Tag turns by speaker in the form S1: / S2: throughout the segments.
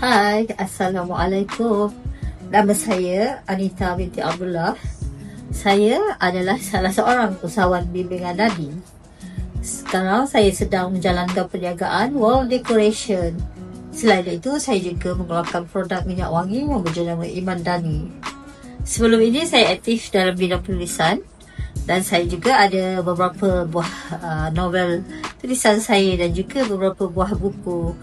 S1: Hai, Assalamualaikum. Nama saya Anita binti Abdullah. Saya adalah salah seorang usahawan bimbingan Nadi. Sekarang saya sedang menjalankan perniagaan wall decoration. Selain itu, saya juga mengeluarkan produk minyak wangi yang berjenama Iman Dani. Sebelum ini saya aktif dalam bidang penulisan dan saya juga ada beberapa buah novel tulisan saya dan juga beberapa buah buku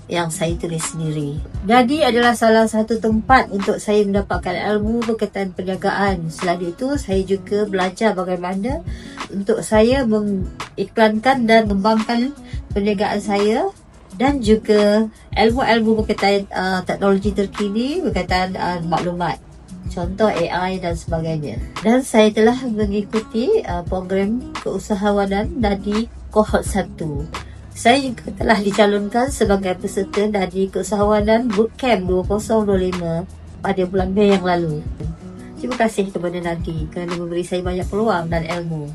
S1: yang saya tulis sendiri. Nadi adalah salah satu tempat untuk saya mendapatkan ilmu berkaitan perniagaan. Selain itu, saya juga belajar bagaimana untuk saya mengiklankan dan mengembangkan perniagaan saya dan juga ilmu-ilmu berkaitan teknologi terkini berkaitan maklumat, contoh AI dan sebagainya. Dan saya telah mengikuti program keusahawanan Nadi Kohort 1. Saya juga telah dicalonkan sebagai peserta Nadi Keusahawanan Bootcamp 2025 pada bulan Mei yang lalu. Terima kasih kepada Nadi kerana memberi saya banyak peluang dan ilmu.